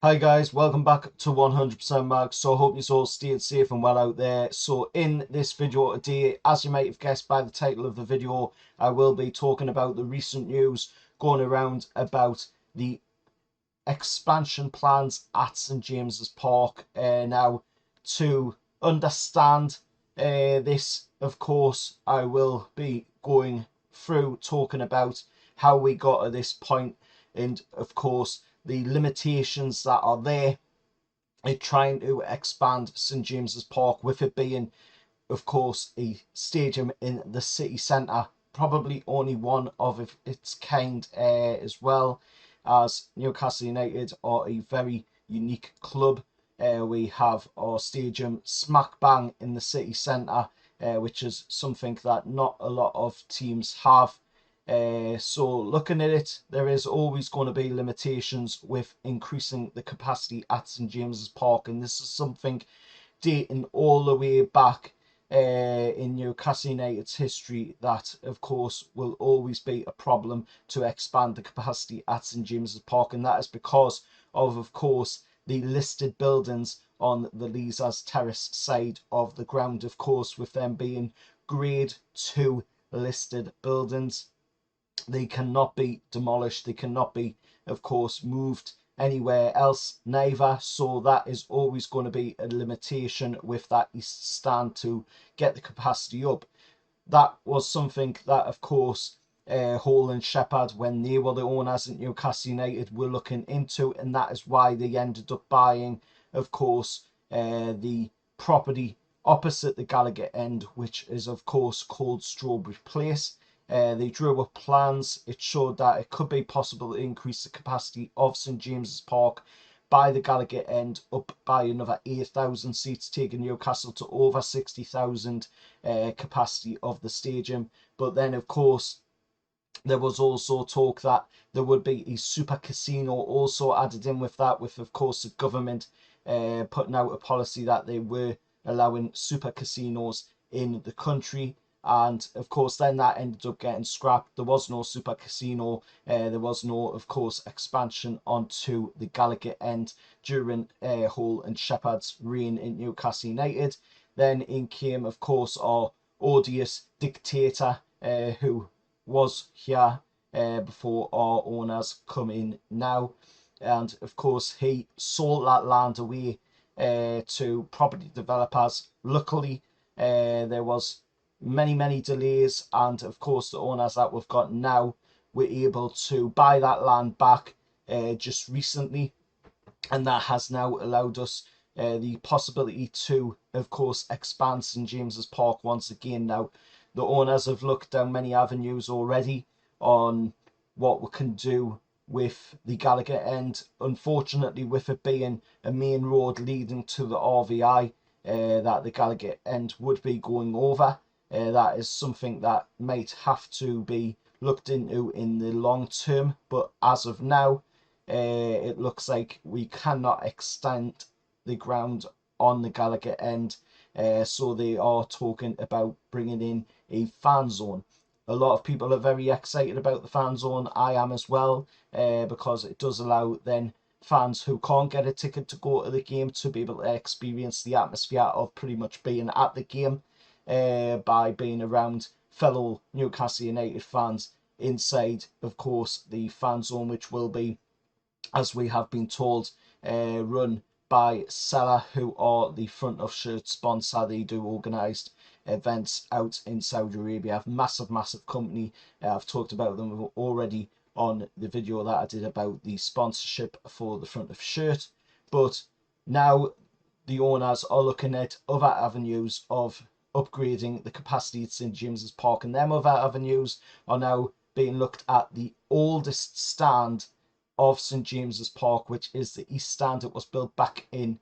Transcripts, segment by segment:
Hi guys, welcome back to 100% Mag. So I hope you all staying safe and well out there. So in this video today, as you might have guessed by the title of the video, I will be talking about the recent news going around about the expansion plans at St James's Park. Now, to understand this, of course, I will be going through talking about how we got to this point and, of course, the limitations that are there in trying to expand St James's Park, with it being, of course, a stadium in the city centre, probably only one of its kind, as well as Newcastle United are a very unique club. We have our stadium smack bang in the city centre, which is something that not a lot of teams have. So looking at it, there is always going to be limitations with increasing the capacity at St James's Park, and this is something dating all the way back in Newcastle United's history that, of course, will always be a problem to expand the capacity at St James's Park, and that is because of course, the listed buildings on the Leazars Terrace side of the ground, of course, with them being Grade 2 listed buildings. They cannot be demolished. They cannot be, of course, moved anywhere else neither. So that is always going to be a limitation with that east stand to get the capacity up. That was something that, of course, Hall and Shepherd, when they were the owners at Newcastle United, were looking into, and that is why they ended up buying, of course, the property opposite the Gallagher end, which is, of course, called Strawberry Place. They drew up plans. It showed that it could be possible to increase the capacity of St James's Park by the Gallagher end up by another 8,000 seats, taking Newcastle to over 60,000 capacity of the stadium. But then, of course, there was also talk that there would be a super casino also added in with that, with, of course, the government putting out a policy that they were allowing super casinos in the country. And of course, then that ended up getting scrapped. There was no super casino. There was no, of course, expansion onto the Gallagher end during Hall and Shepherd's reign in Newcastle United. Then in came, of course, our odious dictator, who was here before our owners come in now. And of course, he sold that land away to property developers. Luckily, there was many delays, and of course, the owners that we've got now were able to buy that land back just recently, and that has now allowed us the possibility to, of course, expand St James's Park once again. Now, the owners have looked down many avenues already on what we can do with the Gallagher end. Unfortunately, with it being a main road leading to the RVI, that the Gallagher end would be going over, that is something that might have to be looked into in the long term. But as of now, it looks like we cannot extend the ground on the Gallagher end. So they are talking about bringing in a fan zone. A lot of people are very excited about the fan zone. I am as well, because it does allow then fans who can't get a ticket to go to the game to be able to experience the atmosphere of pretty much being at the game, by being around fellow Newcastle United fans inside, of course, the fan zone, which will be, as we have been told, run by Seller, who are the front of shirt sponsor. They do organised events out in Saudi Arabia. Massive company. I've talked about them already on the video that I did about the sponsorship for the front of shirt. But now the owners are looking at other avenues of upgrading the capacity at St James's Park, and them other avenues are now being looked at. The oldest stand of St James's Park, which is the East Stand. It was built back in,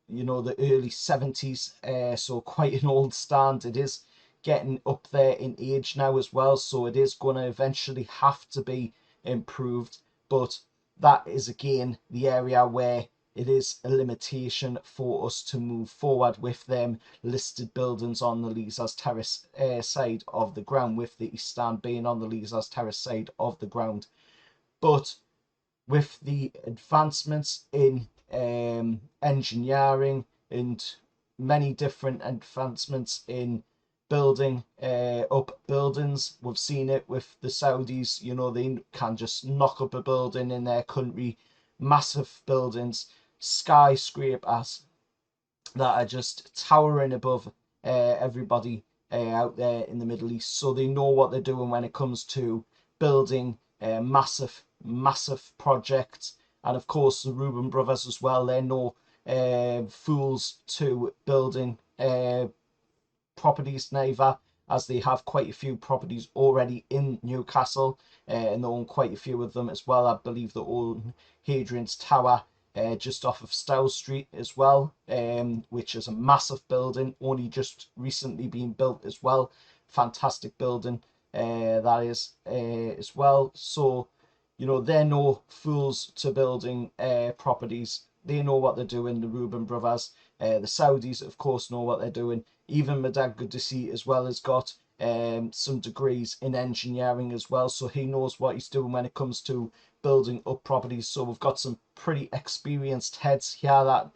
the early 70s, so quite an old stand. It is getting up there in age now as well, so it is going to eventually have to be improved. But that is again the area where it is a limitation for us to move forward with them listed buildings on the Leazars Terrace side of the ground, with the East Stand being on the Leazars Terrace side of the ground. But with the advancements in engineering and many different advancements in building up buildings. We've seen it with the Saudis. You know, they can just knock up a building in their country, massive buildings, skyscrapers that are just towering above everybody out there in the Middle East. So they know what they're doing when it comes to building massive projects. And of course, the Reuben brothers as well, they're no fools to building properties neither, as they have quite a few properties already in Newcastle, and they own quite a few of them as well. I believe they own Hadrian's Tower just off of Stow Street as well, which is a massive building, only just recently been built as well. Fantastic building that is as well. So, you know, they're no fools to building properties. They know what they're doing, the Reuben brothers. The Saudis, of course, know what they're doing. Even Madad Qudsi as well has got some degrees in engineering as well. So he knows what he's doing when it comes to building up properties. So we've got some pretty experienced heads here that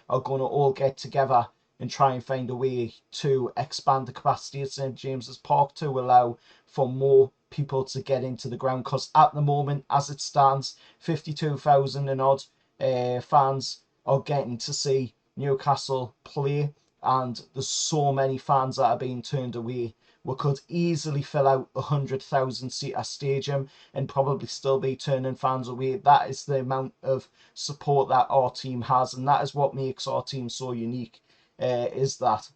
are going to all get together and try and find a way to expand the capacity at St James's Park to allow for more people to get into the ground. Because at the moment, as it stands, 52,000 and odd fans are getting to see Newcastle play, and there's so many fans that are being turned away. We could easily fill out 100,000 seater stadium and probably still be turning fans away. That is the amount of support that our team has, and that is what makes our team so unique, is that.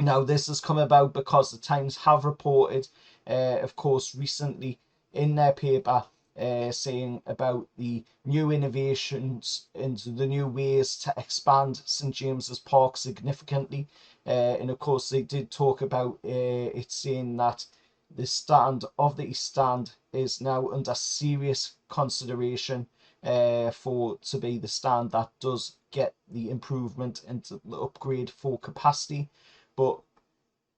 Now, this has come about because the Times have reported, of course, recently in their paper, saying about the new innovations and the new ways to expand St James's Park significantly. And of course, they did talk about it, saying that the stand of the East Stand is now under serious consideration to be the stand that does get the improvement and the upgrade for capacity. But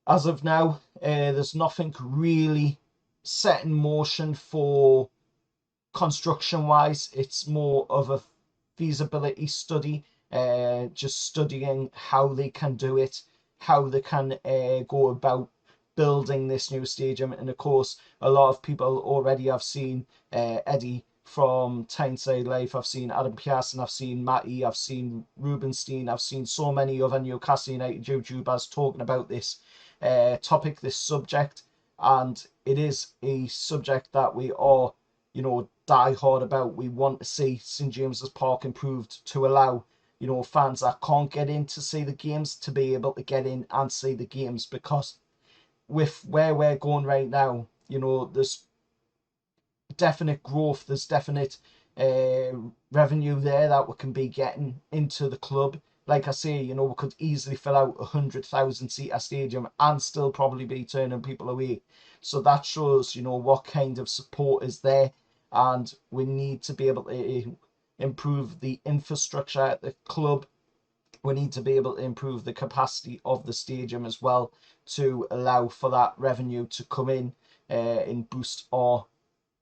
as of now, there's nothing really set in motion for construction wise. It's more of a feasibility study, just studying how they can do it, how they can go about building this new stadium. And of course, a lot of people already have seen Eddie from Tyneside Life, I've seen Adam Pearson, I've seen Matty, I've seen Rubenstein, I've seen so many other Newcastle United YouTubers talking about this topic, this subject, and it is a subject that we are, you know, die hard about. We want to see St James's Park improved to allow, you know, fans that can't get in to see the games to be able to get in and see the games. Because with where we're going right now, you know, there's definite growth, there's definite revenue there that we can be getting into the club. Like I say, you know, we could easily fill out 100,000 seater stadium and still probably be turning people away. So that shows, you know, what kind of support is there, and we need to be able to improve the infrastructure at the club. We need to be able to improve the capacity of the stadium as well to allow for that revenue to come in and boost our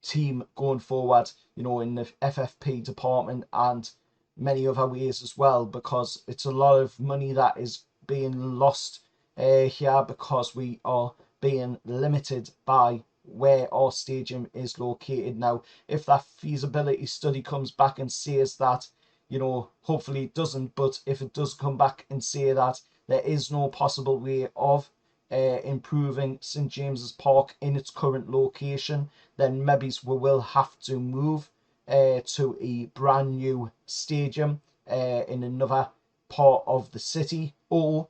team going forward, you know, in the FFP department and many other ways as well, because it's a lot of money that is being lost here because we are being limited by where our stadium is located. Now, if that feasibility study comes back and says that, you know, hopefully it doesn't, but if it does come back and say that there is no possible way of improving St James's Park in its current location, then maybe we will have to move to a brand new stadium in another part of the city. Or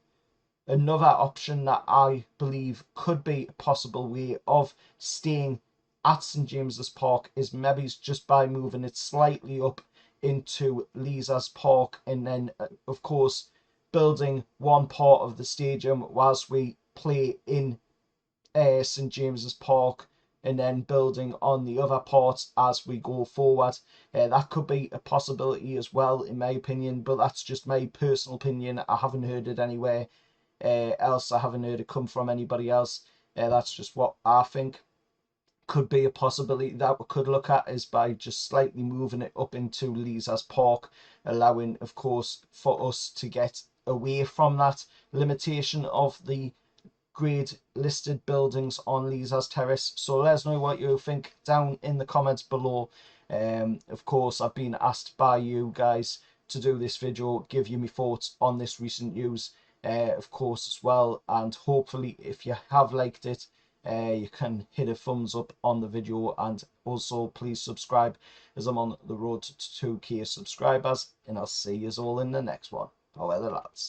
another option that I believe could be a possible way of staying at St James's Park is maybe just by moving it slightly up into Leazes Park, and then of course building one part of the stadium whilst we play in St James's Park, and then building on the other parts as we go forward. That could be a possibility as well, in my opinion, but that's just my personal opinion. I haven't heard it anywhere else. I haven't heard it come from anybody else. That's just what I think. could be a possibility that we could look at is by just slightly moving it up into Leazes Park, allowing, of course, for us to get away from that limitation of the grade listed buildings on Leazes Terrace. So let us know what you think down in the comments below. Of course, I've been asked by you guys to do this video, give you my thoughts on this recent news, of course, as well. And hopefully, if you have liked it, you can hit a thumbs up on the video, and also please subscribe, as I'm on the road to 2k subscribers, and I'll see you all in the next one. However, lads.